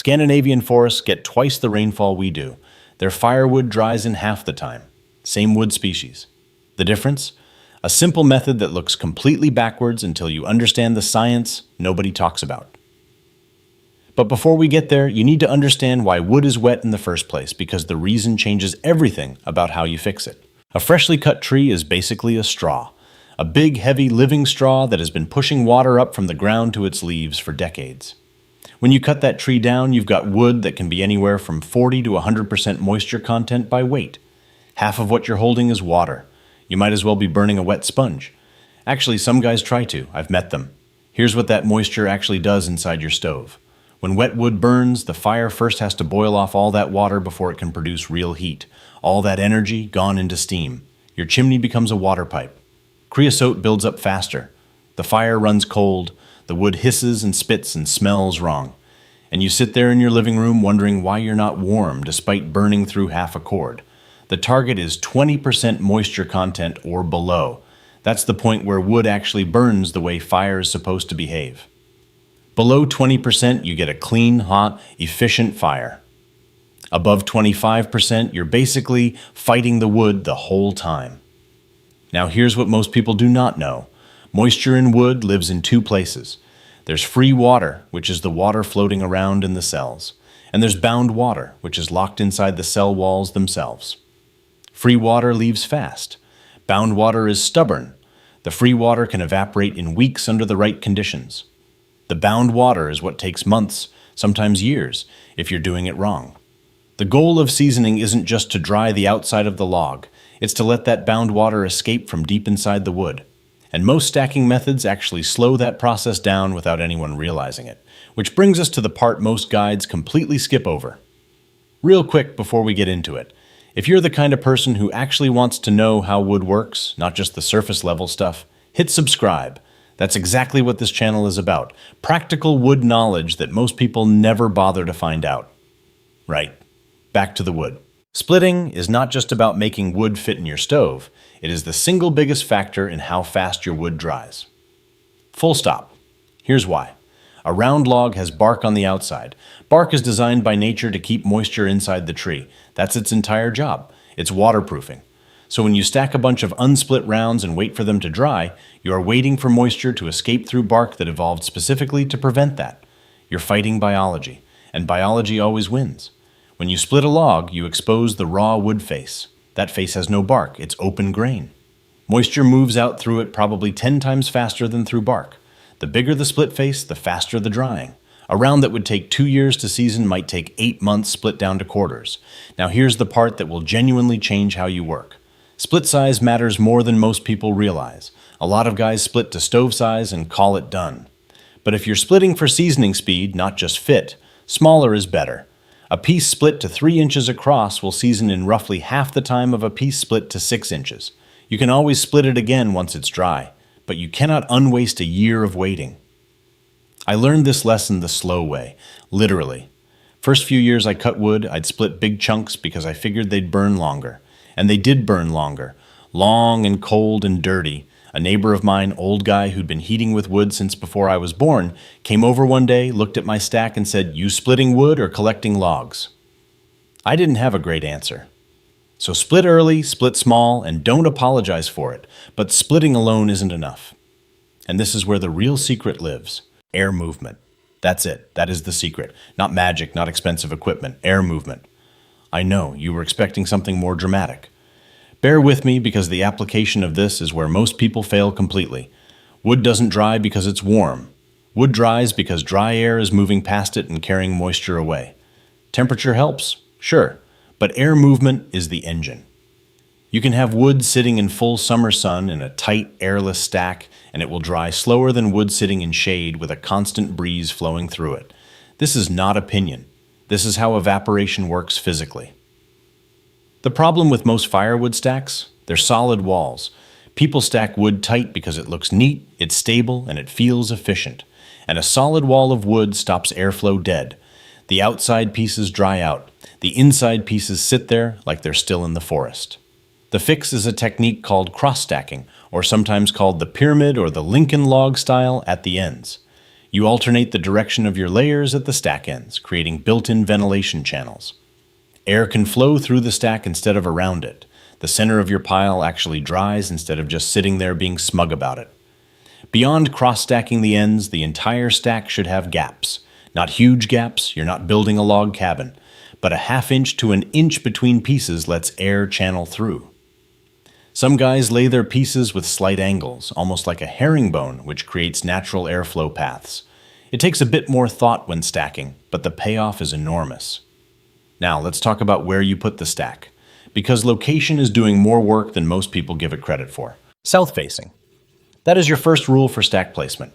Scandinavian forests get twice the rainfall we do. Their firewood dries in half the time. Same wood species. The difference? A simple method that looks completely backwards until you understand the science nobody talks about. But before we get there, you need to understand why wood is wet in the first place, because the reason changes everything about how you fix it. A freshly cut tree is basically a straw. A big, heavy, living straw that has been pushing water up from the ground to its leaves for decades. When you cut that tree down, you've got wood that can be anywhere from 40 to 100% moisture content by weight. Half of what you're holding is water. You might as well be burning a wet sponge. Actually, some guys try to. I've met them. Here's what that moisture actually does inside your stove. When wet wood burns, the fire first has to boil off all that water before it can produce real heat. All that energy gone into steam. Your chimney becomes a water pipe. Creosote builds up faster. The fire runs cold. The wood hisses and spits and smells wrong. And you sit there in your living room wondering why you're not warm despite burning through half a cord. The target is 20% moisture content or below. That's the point where wood actually burns the way fire is supposed to behave. Below 20%, you get a clean, hot, efficient fire. Above 25%, you're basically fighting the wood the whole time. Now here's what most people do not know. Moisture in wood lives in two places. There's free water, which is the water floating around in the cells. And there's bound water, which is locked inside the cell walls themselves. Free water leaves fast. Bound water is stubborn. The free water can evaporate in weeks under the right conditions. The bound water is what takes months, sometimes years, if you're doing it wrong. The goal of seasoning isn't just to dry the outside of the log. It's to let that bound water escape from deep inside the wood. And most stacking methods actually slow that process down without anyone realizing it. Which brings us to the part most guides completely skip over. Real quick before we get into it. If you're the kind of person who actually wants to know how wood works, not just the surface level stuff, hit subscribe. That's exactly what this channel is about. Practical wood knowledge that most people never bother to find out. Right, back to the wood. Splitting is not just about making wood fit in your stove. It is the single biggest factor in how fast your wood dries. Full stop. Here's why. A round log has bark on the outside. Bark is designed by nature to keep moisture inside the tree. That's its entire job. It's waterproofing. So when you stack a bunch of unsplit rounds and wait for them to dry, you are waiting for moisture to escape through bark that evolved specifically to prevent that. You're fighting biology, and biology always wins. When you split a log, you expose the raw wood face. That face has no bark, it's open grain. Moisture moves out through it probably 10 times faster than through bark. The bigger the split face, the faster the drying. A round that would take 2 years to season might take 8 months split down to quarters. Now here's the part that will genuinely change how you work. Split size matters more than most people realize. A lot of guys split to stove size and call it done. But if you're splitting for seasoning speed, not just fit, smaller is better. A piece split to 3 inches across will season in roughly half the time of a piece split to 6 inches. You can always split it again once it's dry, but you cannot unwaste a year of waiting. I learned this lesson the slow way, literally. First few years I cut wood, I'd split big chunks because I figured they'd burn longer. And they did burn longer. Long and cold and dirty. A neighbor of mine, old guy who'd been heating with wood since before I was born, came over one day, looked at my stack and said, "You splitting wood or collecting logs?" I didn't have a great answer. So split early, split small, and don't apologize for it. But splitting alone isn't enough. And this is where the real secret lives. Air movement. That's it. That is the secret. Not magic, not expensive equipment. Air movement. I know, you were expecting something more dramatic. Bear with me because the application of this is where most people fail completely. Wood doesn't dry because it's warm. Wood dries because dry air is moving past it and carrying moisture away. Temperature helps, sure, but air movement is the engine. You can have wood sitting in full summer sun in a tight, airless stack, and it will dry slower than wood sitting in shade with a constant breeze flowing through it. This is not opinion. This is how evaporation works physically. The problem with most firewood stacks? They're solid walls. People stack wood tight because it looks neat, it's stable, and it feels efficient. And a solid wall of wood stops airflow dead. The outside pieces dry out. The inside pieces sit there like they're still in the forest. The fix is a technique called cross-stacking, or sometimes called the pyramid or the Lincoln log style at the ends. You alternate the direction of your layers at the stack ends, creating built-in ventilation channels. Air can flow through the stack instead of around it. The center of your pile actually dries instead of just sitting there being smug about it. Beyond cross-stacking the ends, the entire stack should have gaps. Not huge gaps, you're not building a log cabin, but a ½ to an inch between pieces lets air channel through. Some guys lay their pieces with slight angles, almost like a herringbone, which creates natural airflow paths. It takes a bit more thought when stacking, but the payoff is enormous. Now, let's talk about where you put the stack, because location is doing more work than most people give it credit for. South-facing. That is your first rule for stack placement.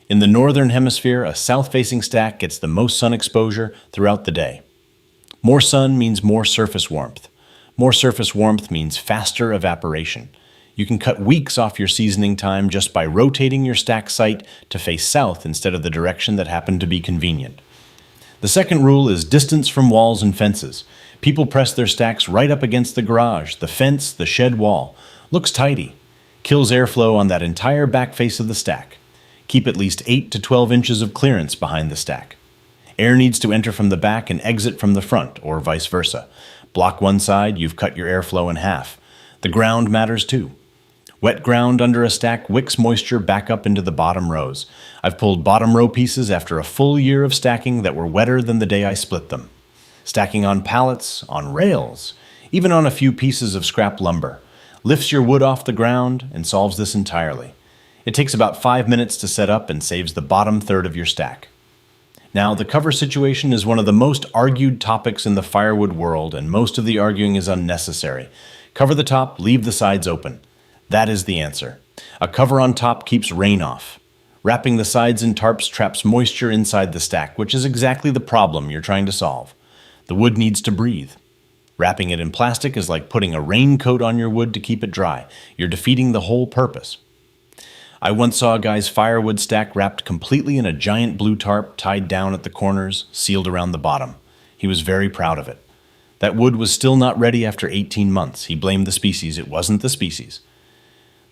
In the northern hemisphere, a south-facing stack gets the most sun exposure throughout the day. More sun means more surface warmth. More surface warmth means faster evaporation. You can cut weeks off your seasoning time just by rotating your stack site to face south instead of the direction that happened to be convenient. The second rule is distance from walls and fences. People press their stacks right up against the garage, the fence, the shed wall. Looks tidy. Kills airflow on that entire back face of the stack. Keep at least 8 to 12 inches of clearance behind the stack. Air needs to enter from the back and exit from the front, or vice versa. Block one side, you've cut your airflow in half. The ground matters too. Wet ground under a stack wicks moisture back up into the bottom rows. I've pulled bottom row pieces after a full year of stacking that were wetter than the day I split them. Stacking on pallets, on rails, even on a few pieces of scrap lumber. Lifts your wood off the ground and solves this entirely. It takes about 5 minutes to set up and saves the bottom third of your stack. Now, the cover situation is one of the most argued topics in the firewood world, and most of the arguing is unnecessary. Cover the top, leave the sides open. That is the answer. A cover on top keeps rain off. Wrapping the sides in tarps traps moisture inside the stack, which is exactly the problem you're trying to solve. The wood needs to breathe. Wrapping it in plastic is like putting a raincoat on your wood to keep it dry. You're defeating the whole purpose. I once saw a guy's firewood stack wrapped completely in a giant blue tarp tied down at the corners, sealed around the bottom. He was very proud of it. That wood was still not ready after 18 months. He blamed the species. It wasn't the species.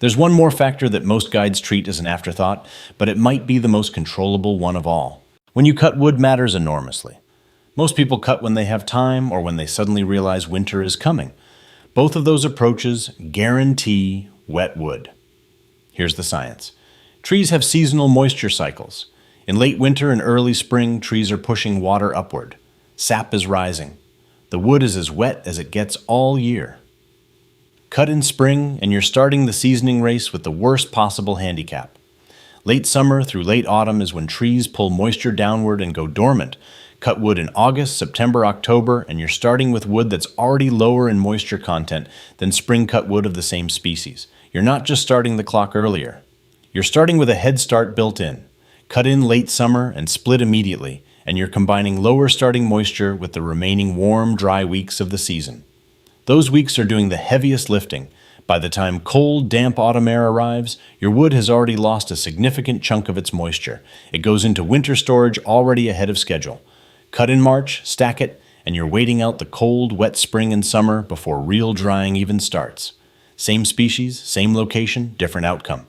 There's one more factor that most guides treat as an afterthought, but it might be the most controllable one of all. When you cut wood matters enormously. Most people cut when they have time or when they suddenly realize winter is coming. Both of those approaches guarantee wet wood. Here's the science. Trees have seasonal moisture cycles. In late winter and early spring, trees are pushing water upward. Sap is rising. The wood is as wet as it gets all year. Cut in spring, and you're starting the seasoning race with the worst possible handicap. Late summer through late autumn is when trees pull moisture downward and go dormant. Cut wood in August, September, October, and you're starting with wood that's already lower in moisture content than spring cut wood of the same species. You're not just starting the clock earlier. You're starting with a head start built in. Cut in late summer and split immediately, and you're combining lower starting moisture with the remaining warm, dry weeks of the season. Those weeks are doing the heaviest lifting. By the time cold, damp autumn air arrives, your wood has already lost a significant chunk of its moisture. It goes into winter storage already ahead of schedule. Cut in March, stack it, and you're waiting out the cold, wet spring and summer before real drying even starts. Same species, same location, different outcome.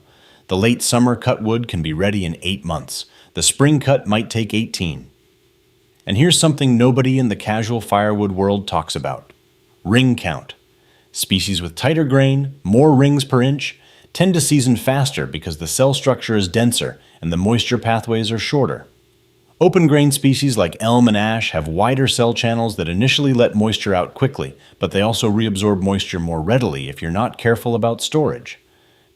The late summer cut wood can be ready in 8 months. The spring cut might take 18. And here's something nobody in the casual firewood world talks about. Ring count. Species with tighter grain, more rings per inch, tend to season faster because the cell structure is denser and the moisture pathways are shorter. Open grain species like elm and ash have wider cell channels that initially let moisture out quickly, but they also reabsorb moisture more readily if you're not careful about storage.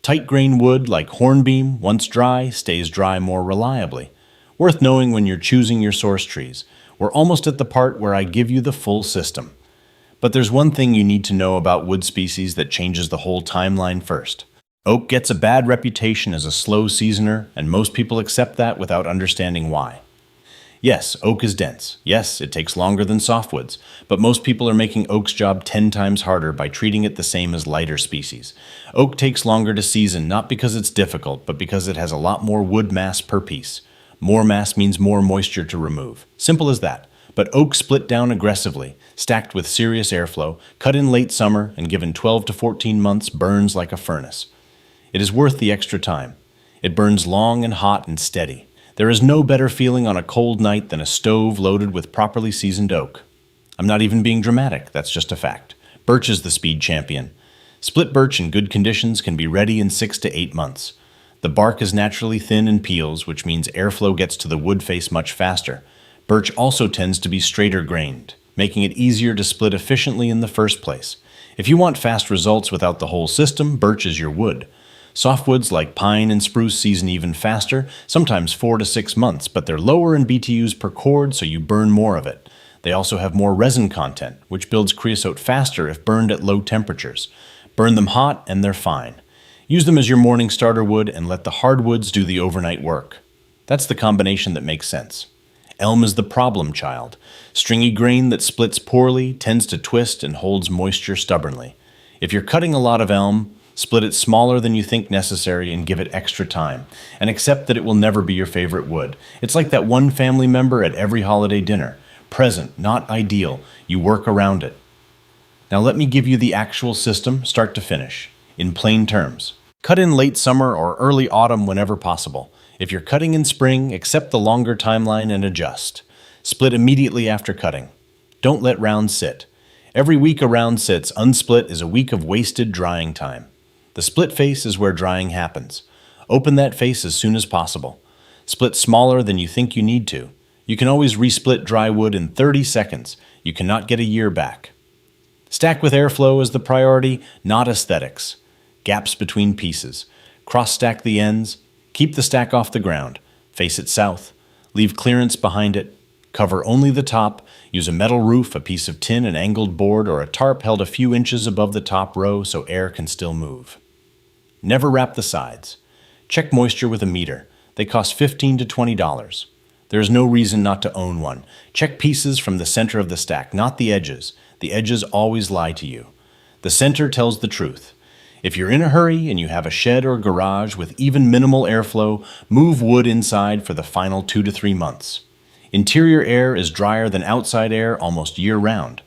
Tight grain wood like hornbeam, once dry, stays dry more reliably. Worth knowing when you're choosing your source trees. We're almost at the part where I give you the full system. But there's one thing you need to know about wood species that changes the whole timeline first. Oak gets a bad reputation as a slow seasoner, and most people accept that without understanding why. Yes, oak is dense. Yes, it takes longer than softwoods, but most people are making oak's job 10 times harder by treating it the same as lighter species. Oak takes longer to season, not because it's difficult, but because it has a lot more wood mass per piece. More mass means more moisture to remove. Simple as that. But oak split down aggressively, stacked with serious airflow, cut in late summer, and given 12 to 14 months burns like a furnace. It is worth the extra time. It burns long and hot and steady. There is no better feeling on a cold night than a stove loaded with properly seasoned oak. I'm not even being dramatic, that's just a fact. Birch is the speed champion. Split birch in good conditions can be ready in 6 to 8 months. The bark is naturally thin and peels, which means airflow gets to the wood face much faster. Birch also tends to be straighter grained, making it easier to split efficiently in the first place. If you want fast results without the whole system, birch is your wood. Softwoods like pine and spruce season even faster, sometimes 4 to 6 months, but they're lower in BTUs per cord, so you burn more of it. They also have more resin content, which builds creosote faster if burned at low temperatures. Burn them hot and they're fine. Use them as your morning starter wood and let the hardwoods do the overnight work. That's the combination that makes sense. Elm is the problem child. Stringy grain that splits poorly, tends to twist, and holds moisture stubbornly. If you're cutting a lot of elm, split it smaller than you think necessary and give it extra time. And accept that it will never be your favorite wood. It's like that one family member at every holiday dinner. Present, not ideal. You work around it. Now let me give you the actual system, start to finish, in plain terms. Cut in late summer or early autumn whenever possible. If you're cutting in spring, accept the longer timeline and adjust. Split immediately after cutting. Don't let rounds sit. Every week a round sits unsplit is a week of wasted drying time. The split face is where drying happens. Open that face as soon as possible. Split smaller than you think you need to. You can always resplit dry wood in 30 seconds. You cannot get a year back. Stack with airflow as the priority, not aesthetics. Gaps between pieces. Cross-stack the ends. Keep the stack off the ground. Face it south. Leave clearance behind it. Cover only the top. Use a metal roof, a piece of tin, an angled board, or a tarp held a few inches above the top row so air can still move. Never wrap the sides. Check moisture with a meter. They cost $15 to $20. There is no reason not to own one. Check pieces from the center of the stack, not the edges. The edges always lie to you. The center tells the truth. If you're in a hurry and you have a shed or garage with even minimal airflow, move wood inside for the final 2 to 3 months. Interior air is drier than outside air almost year-round.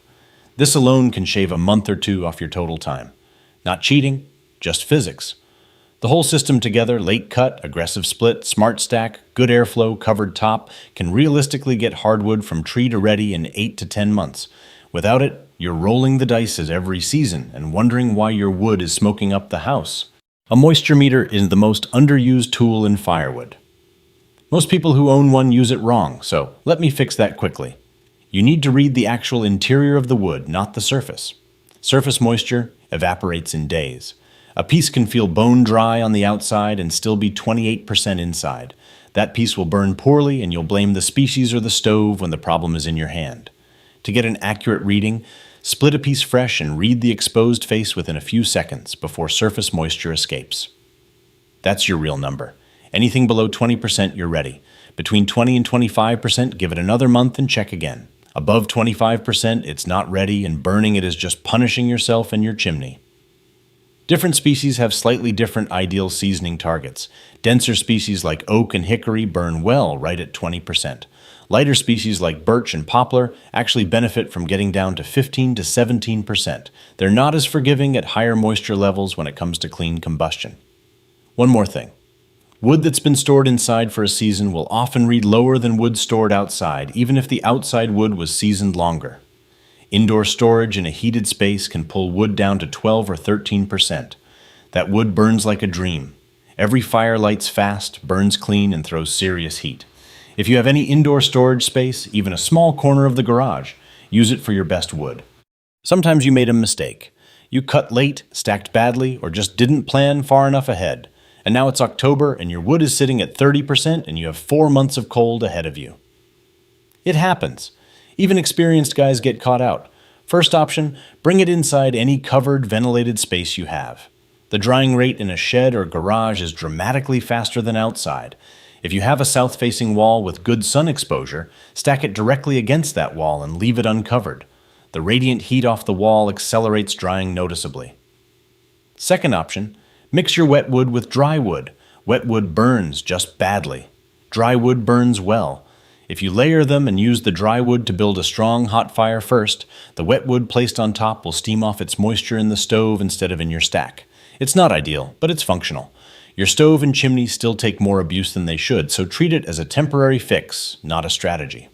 This alone can shave a month or 2 off your total time. Not cheating, just physics. The whole system together, late cut, aggressive split, smart stack, good airflow, covered top, can realistically get hardwood from tree to ready in 8 to 10 months. Without it, you're rolling the dice every season and wondering why your wood is smoking up the house. A moisture meter is the most underused tool in firewood. Most people who own one use it wrong, so let me fix that quickly. You need to read the actual interior of the wood, not the surface. Surface moisture evaporates in days. A piece can feel bone dry on the outside and still be 28% inside. That piece will burn poorly and you'll blame the species or the stove when the problem is in your hand. To get an accurate reading, split a piece fresh and read the exposed face within a few seconds before surface moisture escapes. That's your real number. Anything below 20%, you're ready. Between 20 and 25%, give it another month and check again. Above 25%, it's not ready, and burning it is just punishing yourself and your chimney. Different species have slightly different ideal seasoning targets. Denser species like oak and hickory burn well right at 20%. Lighter species like birch and poplar actually benefit from getting down to 15 to 17%. They're not as forgiving at higher moisture levels when it comes to clean combustion. One more thing. Wood that's been stored inside for a season will often read lower than wood stored outside, even if the outside wood was seasoned longer. Indoor storage in a heated space can pull wood down to 12 or 13%. That wood burns like a dream. Every fire lights fast, burns clean, and throws serious heat. If you have any indoor storage space, even a small corner of the garage, use it for your best wood. Sometimes you made a mistake. You cut late, stacked badly, or just didn't plan far enough ahead. And now it's October and your wood is sitting at 30% and you have 4 months of cold ahead of you. It happens. Even experienced guys get caught out. First option, bring it inside any covered, ventilated space you have. The drying rate in a shed or garage is dramatically faster than outside. If you have a south-facing wall with good sun exposure, stack it directly against that wall and leave it uncovered. The radiant heat off the wall accelerates drying noticeably. Second option, mix your wet wood with dry wood. Wet wood burns just badly. Dry wood burns well. If you layer them and use the dry wood to build a strong hot fire first, the wet wood placed on top will steam off its moisture in the stove instead of in your stack. It's not ideal, but it's functional. Your stove and chimney still take more abuse than they should, so treat it as a temporary fix, not a strategy.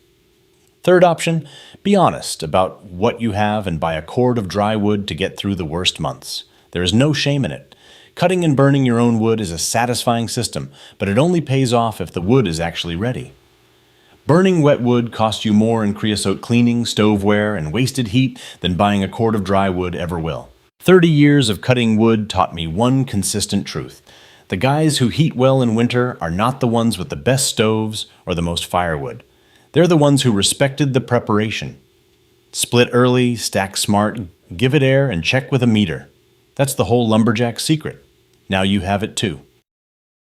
Third option, be honest about what you have and buy a cord of dry wood to get through the worst months. There is no shame in it. Cutting and burning your own wood is a satisfying system, but it only pays off if the wood is actually ready. Burning wet wood costs you more in creosote cleaning, stove wear, and wasted heat than buying a cord of dry wood ever will. 30 years of cutting wood taught me one consistent truth. The guys who heat well in winter are not the ones with the best stoves or the most firewood. They're the ones who respected the preparation. Split early, stack smart, give it air, and check with a meter. That's the whole lumberjack secret. Now you have it too.